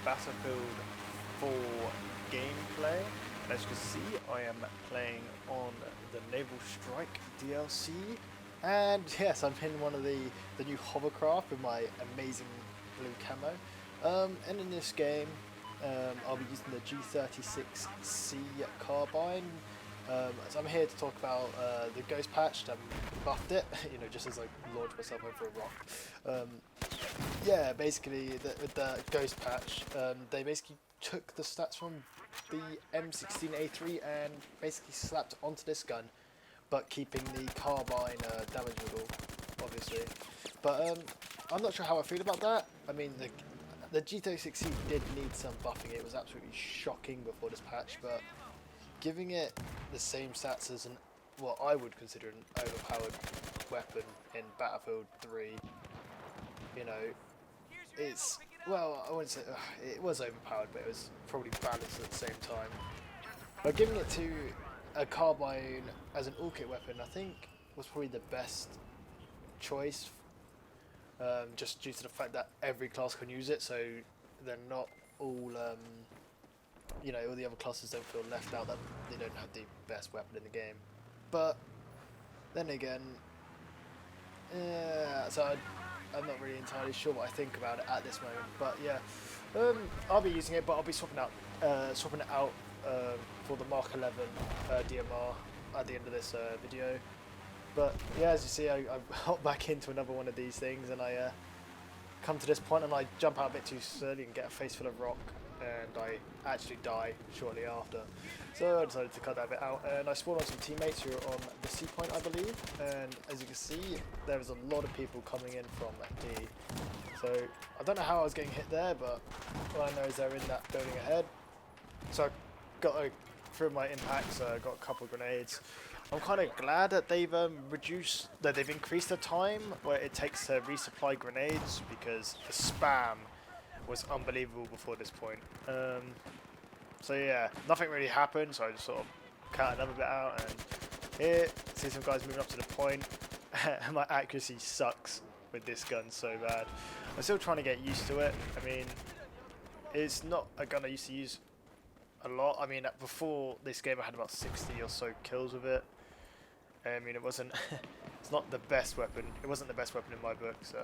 Battlefield 4 gameplay. As you can see, I am playing on the Naval Strike DLC, and yes, I'm in one of the new hovercraft with my amazing blue camo. And in this game, I'll be using the G36C carbine. So I'm here to talk about the Ghost patch. I buffed it, just as I launch myself over a rock. Yeah, basically with the Ghost patch, they basically took the stats from the M16A3 and basically slapped onto this gun, but keeping the carbine damageable, obviously. But I'm not sure how I feel about that. I mean, the G36C did need some buffing. It was absolutely shocking before this patch, but giving it the same stats as what I would consider an overpowered weapon in Battlefield 3, it's, well, I wouldn't say it was overpowered, but it was probably balanced at the same time. But giving it to a carbine as an all-kit weapon, I think was probably the best choice, just due to the fact that every class can use it, so they're not all, all the other classes don't feel left out that they don't have the best weapon in the game. But then again, I'm not really entirely sure what I think about it at this moment. But yeah, I'll be using it, but I'll be swapping it out for the Mark 11 DMR at the end of this video. But yeah, as you see, I hop back into another one of these things, and I come to this point and I jump out a bit too early and get a face full of rock, and I actually die shortly after. So I decided to cut that bit out, and I spawned on some teammates who are on the C point, I believe, and as you can see, there was a lot of people coming in from D. So I don't know how I was getting hit there, but all I know is they're in that building ahead. So I got through my impacts, got a couple of grenades. I'm kind of glad that they've increased the time where it takes to resupply grenades, because the spam was unbelievable before this point. So yeah, nothing really happened, so I just sort of cut another bit out, and here, see some guys moving up to the point. My accuracy sucks with this gun so bad. I'm still trying to get used to it. I mean, it's not a gun I used to use a lot. I mean, before this game I had about 60 or so kills with it. I mean, it's not the best weapon. It wasn't the best weapon in my book, so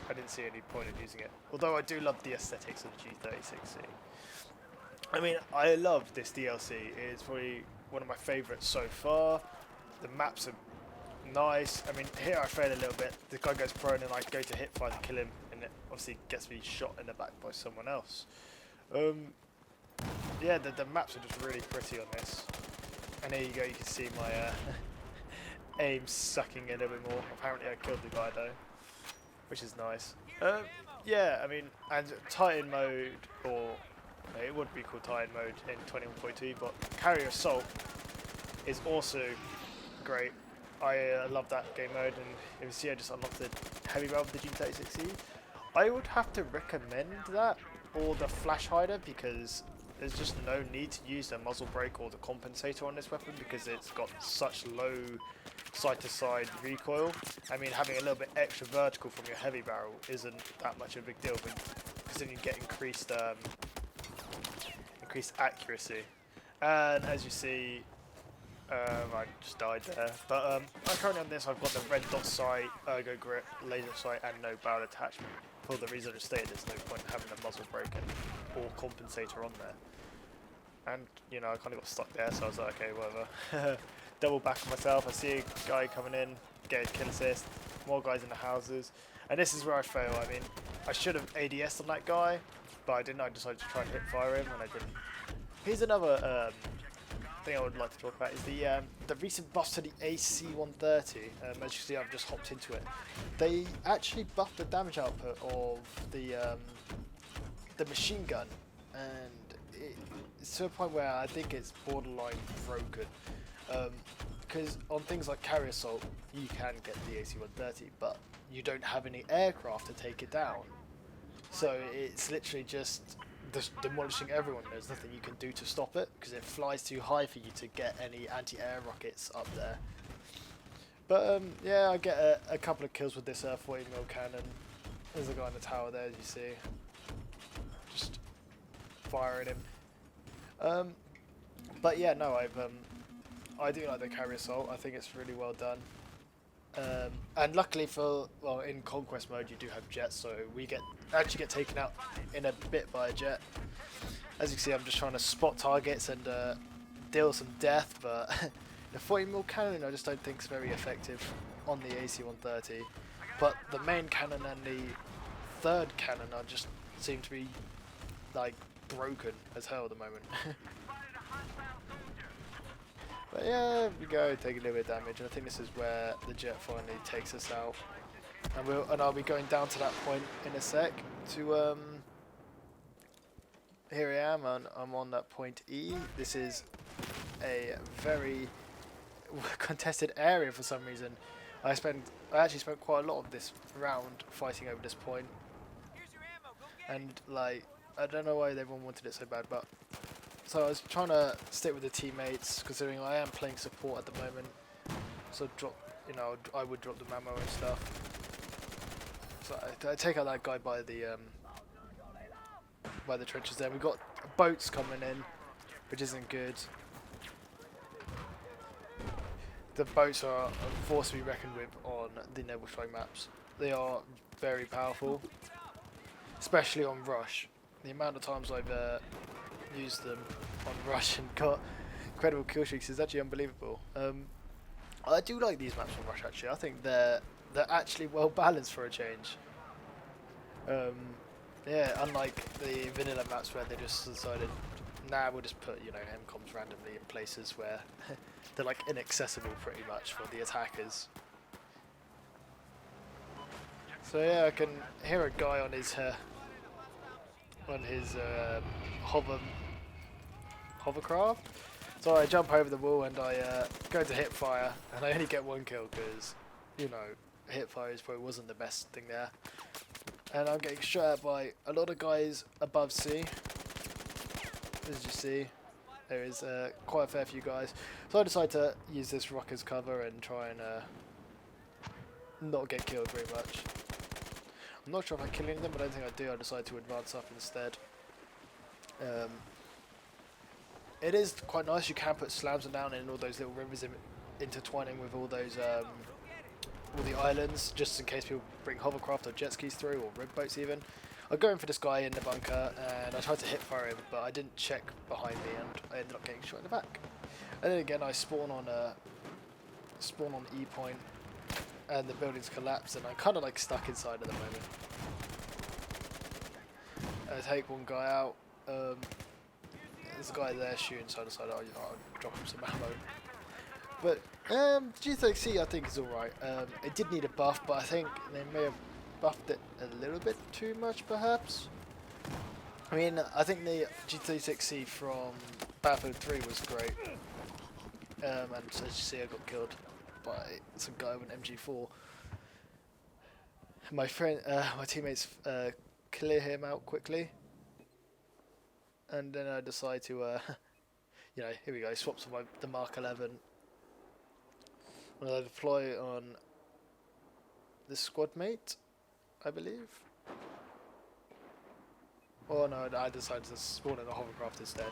I didn't see any point in using it. Although I do love the aesthetics of the G36C. I mean, I love this DLC. It's probably one of my favourites so far. The maps are nice. I mean, here I fail a little bit. The guy goes prone and I go to hip fire to kill him, and it obviously gets me shot in the back by someone else. Yeah, the maps are just really pretty on this. And there you go, you can see my aim sucking a little bit more. Apparently I killed the guy though, which is nice. Yeah, I mean, and Titan mode, or it would be called Titan mode in 21.2, but Carrier Assault is also great. I love that game mode, and you can see I just unlocked the heavy barrel with the G36C. I would have to recommend that, or the Flash Hider, because there's just no need to use the muzzle brake or the compensator on this weapon, because it's got such low side-to-side recoil. I mean, having a little bit extra vertical from your heavy barrel isn't that much of a big deal, because then you get increased accuracy. And as you see, I just died there. But I'm currently on this. I've got the red dot sight, ergo grip, laser sight, and no barrel attachment. For the reason I just stated, there's no point having a muzzle brake or compensator on there. And I kind of got stuck there, so I was like, okay, whatever. Double back on myself. I see a guy coming in, get a kill assist. More guys in the houses, and this is where I fail. I mean, I should have ADS'd on that guy, but I didn't. I decided to try and hip fire him, and I didn't. Here's another thing I would like to talk about, is the recent buffs to the AC-130. As you see, I've just hopped into it. They actually buffed the damage output of the machine gun, and it's to a point where I think it's borderline broken. Because on things like Carrier Assault, you can get the AC-130, but you don't have any aircraft to take it down. So it's literally just demolishing everyone. There's nothing you can do to stop it, because it flies too high for you to get any anti-air rockets up there. But yeah, I get a couple of kills with this 40mm cannon. There's a guy in the tower there, as you see. Just firing him. But yeah, no, I do like the carrier assault. I think it's really well done. And luckily in conquest mode you do have jets, so we actually get taken out in a bit by a jet. As you can see, I'm just trying to spot targets and deal some death, but the 40mm cannon I just don't think is very effective on the AC-130. But the main cannon and the third cannon are just seem to be like broken as hell at the moment. But yeah, we go, take a little bit of damage, and I think this is where the jet finally takes us out. And I'll be going down to that point in a sec to here I am, and I'm on that point E. This is a very contested area for some reason. I actually spent quite a lot of this round fighting over this point. And like, I don't know why everyone wanted it so bad, but so I was trying to stick with the teammates, considering I am playing support at the moment. So I would drop the ammo and stuff. So I take out that guy by the trenches there. We've got boats coming in, which isn't good. The boats are a force to be reckoned with on the Naval strike maps. They are very powerful, especially on Rush. The amount of times I've used them on Rush and got incredible kill streaks is actually unbelievable. I do like these maps on Rush actually. I think they're actually well balanced for a change. Yeah, unlike the vanilla maps where they just decided, nah, we'll just put MCOMs randomly in places where they're like inaccessible pretty much for the attackers. So yeah, I can hear a guy on his hovercraft. So I jump over the wall and I go to hip fire, and I only get one kill because, hip fire probably wasn't the best thing there. And I'm getting shot at by a lot of guys above sea. As you see, there is quite a fair few guys. So I decided to use this rock as cover and try and not get killed very much. I'm not sure if I kill any of them, but I don't think I do. I decided to advance up instead. It is quite nice. You can put slams down in all those little rivers intertwining with all those all the islands, just in case people bring hovercraft or jet skis through, or rig boats even. I go in for this guy in the bunker, and I tried to hip fire him, but I didn't check behind me, and I ended up getting shot in the back. And then again, I spawn on E point, and the buildings collapse, and I'm kind of like stuck inside at the moment. I take one guy out. There's a guy there shooting side to side. I'll drop him some ammo. But G36C I think is alright. It did need a buff, but I think they may have buffed it a little bit too much, perhaps. I mean, I think the G36C from Battlefield 3 was great. And as you see, I got killed by some guy with an MG4. My teammates clear him out quickly, and then I decide to, here we go, swap to the Mark 11. I deploy on this squad mate, I believe. Oh no, I decided to spawn in a hovercraft instead.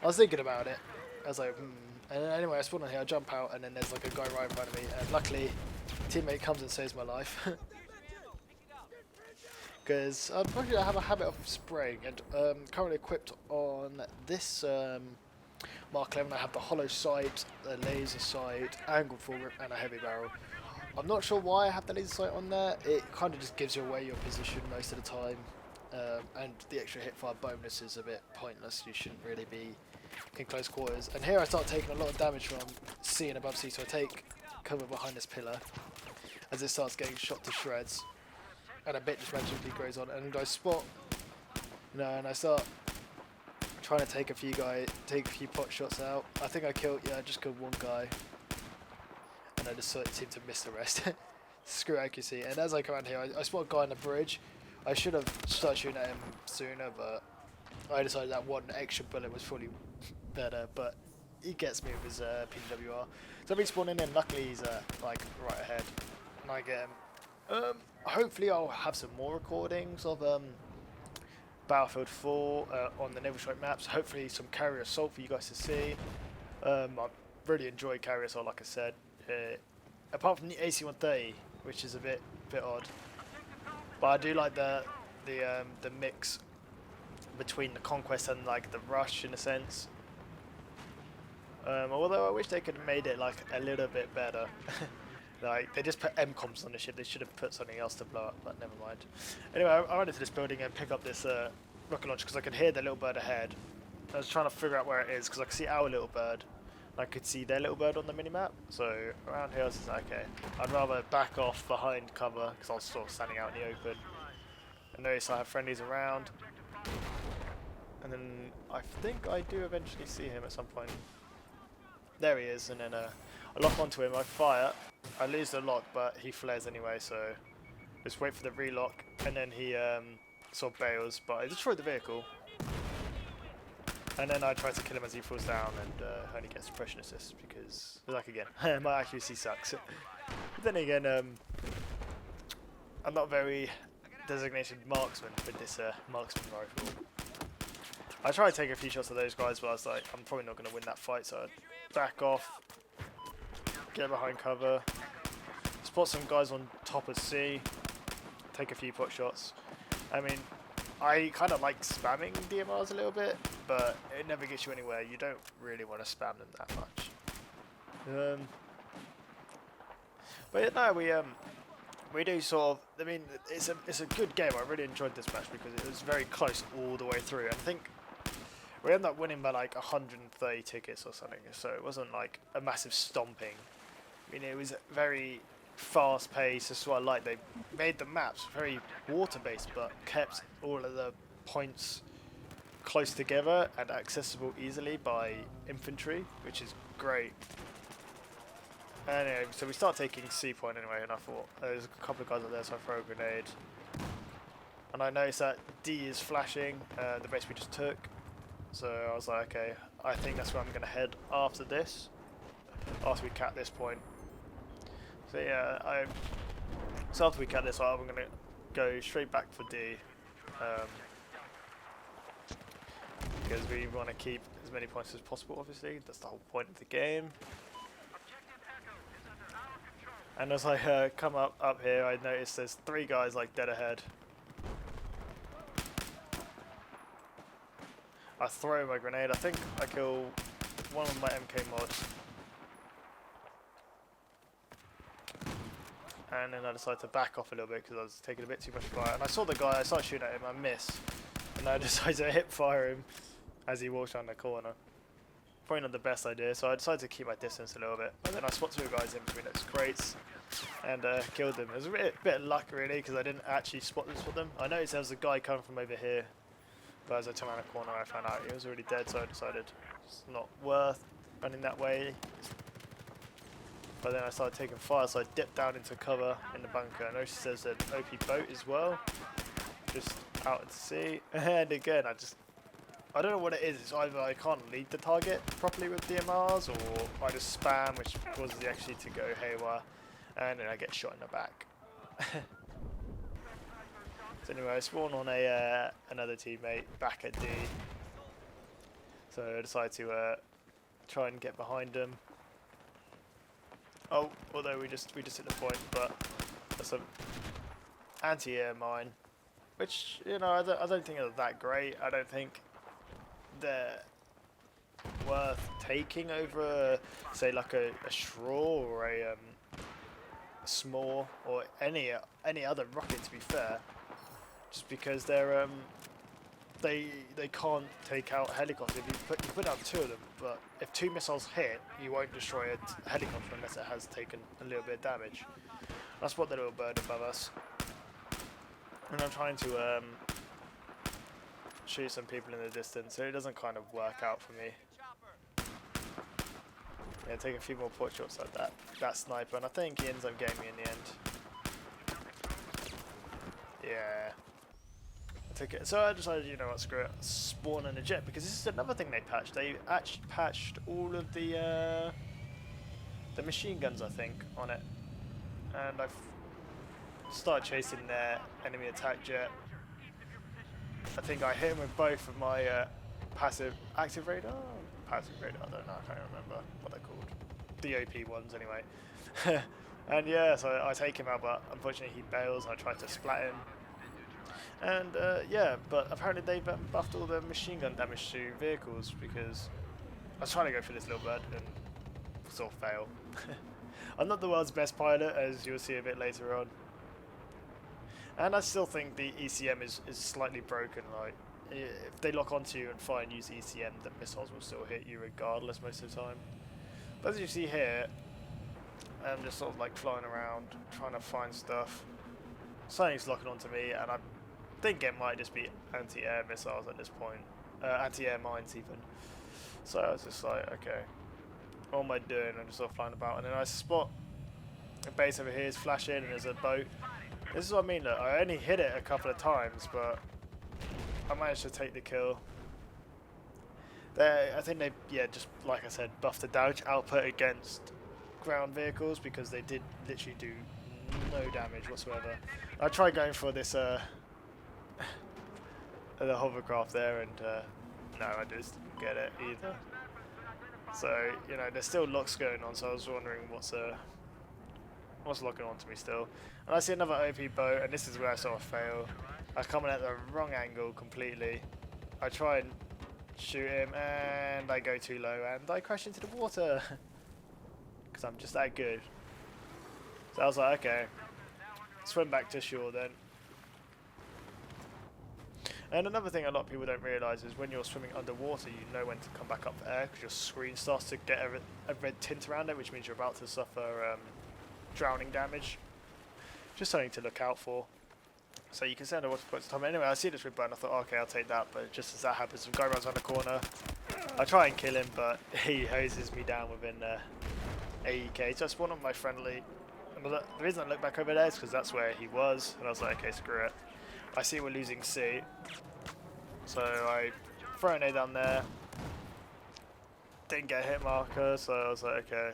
I was thinking about it. I was like, And then anyway, I spawn on here, I jump out, and then there's like a guy right in front of me, and luckily, a teammate comes and saves my life. Because unfortunately I have a habit of spraying, and currently equipped on this Mark 11, I have the hollow sight, the laser sight, angled foregrip, and a heavy barrel. I'm not sure why I have the laser sight on there. It kind of just gives you away your position most of the time, and the extra hipfire bonus is a bit pointless. You shouldn't really be in close quarters. And here I start taking a lot of damage from sea and above sea, so I take cover behind this pillar as it starts getting shot to shreds, and a bit just magically grows on, and I spot, and I start trying to take a few pot shots out. I think I just killed one guy, and I just seem to miss the rest. Screw accuracy. And as I come around here, I spot a guy on the bridge. I should have started shooting at him sooner, but I decided that one extra bullet was fully better. But he gets me with his PWR. So I've been spawning in. Luckily, he's like right ahead, and I get him. Hopefully, I'll have some more recordings of Battlefield 4 on the Naval Strike maps. Hopefully some carrier assault for you guys to see. I really enjoy carrier assault, like I said. Apart from the AC-130, which is a bit odd, but I do like the mix between the conquest and like the rush in a sense. Although I wish they could have made it like a little bit better. Like they just put MCOMs on the ship. They should have put something else to blow up, but never mind. Anyway, I went into this building and picked up this rocket launcher because I could hear the little bird ahead. I was trying to figure out where it is because I could see our little bird. I could see their little bird on the minimap. So around here I was just like, okay, I'd rather back off behind cover because I was sort of standing out in the open. And notice I have friendlies around. And then I think I do eventually see him at some point. There he is, and then I lock onto him, I fire, I lose the lock, but he flares anyway, so just wait for the relock, and then he sort of bails, but I destroyed the vehicle. And then I try to kill him as he falls down, and only get suppression assist, because, like again, my accuracy sucks. But then again, I'm not a very designated marksman with this marksman rifle. I tried to take a few shots of those guys, but I was like, I'm probably not going to win that fight, so I back off, get behind cover, spot some guys on top of C, take a few pot shots. I mean, I kind of like spamming DMRs a little bit, but it never gets you anywhere. You don't really want to spam them that much. But no, we do sort of. I mean, it's a good game. I really enjoyed this match because it was very close all the way through. And I think we ended up winning by like 130 tickets or something. So it wasn't like a massive stomping. I mean, it was very fast paced. That's what I like. They made the maps very water based, but kept all of the points close together and accessible easily by infantry, which is great. Anyway, so we start taking C point anyway, and I thought there's a couple of guys up there, so I throw a grenade. And I noticed that D is flashing, the base we just took. So I was like, okay, I think that's where I'm going to head after this, after we cap this point. So yeah, so after we cap this, I'm going to go straight back for D. Because we want to keep as many points as possible, obviously. That's the whole point of the game. And as I come up here, I notice there's 3 guys like dead ahead. I throw my grenade. I think I kill one of my MK mods. And then I decided to back off a little bit because I was taking a bit too much fire. And I saw the guy, I started shooting at him, I missed. And I decided to hip fire him as he walks around the corner. Probably not the best idea, so I decided to keep my distance a little bit. And then I spot 2 guys in between those crates and killed them. It was a bit of luck really because I didn't actually spot them. I noticed there was a guy coming from over here, but as I turned around the corner I found out he was already dead, so I decided it's not worth running that way. But then I started taking fire, so I dipped down into cover in the bunker. I noticed there's an OP boat as well, just out at sea. And again, I don't know what it is. It's either I can't lead the target properly with DMRs, or I just spam, which causes the actually to go haywire, and then I get shot in the back. So anyway, I spawn on another teammate back at D. So I decided to try and get behind him. Oh, although we just hit the point, but that's an anti-air mine, which I don't think are that great. I don't think they're worth taking over, say like a straw or a small or any other rocket. To be fair, just because they're they can't take out helicopters. You put out 2 of them, but if 2 missiles hit, you won't destroy a helicopter unless it has taken a little bit of damage. That's what the little bird above us. And I'm trying to shoot some people in the distance, so it doesn't kind of work out for me. Yeah, take a few more port shots like that sniper, and I think he ends up getting me in the end. Yeah. So I decided, you know what, screw it, spawn in a jet, because this is another thing they patched. They actually patched all of the machine guns, I think, on it. And I've started chasing their enemy attack jet. I think I hit him with both of my active radar? Passive radar, I don't know, I can't remember what they're called. DOP ones anyway. And yeah, so I take him out, but unfortunately he bails. I try to splat him. And yeah, but apparently they've buffed all the machine gun damage to vehicles, because I was trying to go for this little bird and sort of fail. I'm not the world's best pilot, as you'll see a bit later on. And I still think the ECM is slightly broken. Like, if they lock onto you and fire and use ECM, the missiles will still hit you regardless most of the time. But as you see here, I'm just sort of like flying around, trying to find stuff. Something's locking onto me, and I think it might just be anti-air missiles at this point. Anti-air mines even. So I was just like, okay, what am I doing? I'm just sort of flying about, and then I spot a base over here is flashing, and there's a boat. This is what I mean, look, I only hit it a couple of times, but I managed to take the kill. I think they, yeah, just like I said, buffed the damage output against ground vehicles, because they did literally do no damage whatsoever. I tried going for this, the hovercraft there, and no, I just didn't get it either. So, you know, there's still locks going on, so I was wondering what's locking onto me still. And I see another OP boat, and this is where I sort of fail. I come in at the wrong angle completely. I try and shoot him, and I go too low, and I crash into the water. Because I'm just that good. So I was like, okay, swim back to shore then. And another thing a lot of people don't realise is when you're swimming underwater, you know when to come back up for air, because your screen starts to get a red tint around it, which means you're about to suffer drowning damage. Just something to look out for. So you can send a water point to Tom. Anyway, I see this red button, I thought, okay, I'll take that, but just as that happens, some guy runs around the corner. I try and kill him, but he hoses me down within AEK. So I spawned on my friendly. And the reason I look back over there is because that's where he was, and I was like, okay, screw it. I see we're losing C, so I throw an A down there. Didn't get a hit marker, so I was like, okay,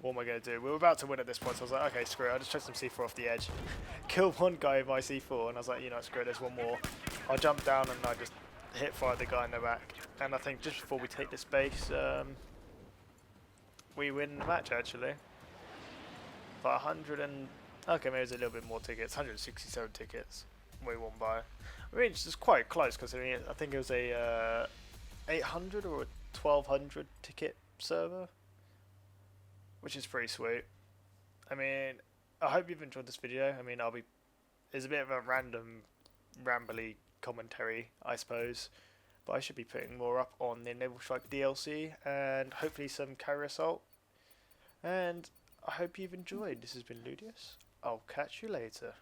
what am I going to do? We were about to win at this point, so I was like, okay, screw it. I just took some C4 off the edge. Killed one guy with my C4, and I was like, you know, screw it, there's one more. I'll jump down and I just hit fire the guy in the back. And I think just before we take this base, we win the match actually. By 100 and... okay, maybe there's a little bit more tickets. 167 tickets we won by. I mean, it's just quite close, considering I think it was a 800 or a 1200 ticket server, which is pretty sweet. I mean, I hope you've enjoyed this video. I mean, it's a bit of a random, rambly commentary, I suppose, but I should be putting more up on the Naval Strike DLC and hopefully some carrier assault. And I hope you've enjoyed. This has been Ludius. I'll catch you later.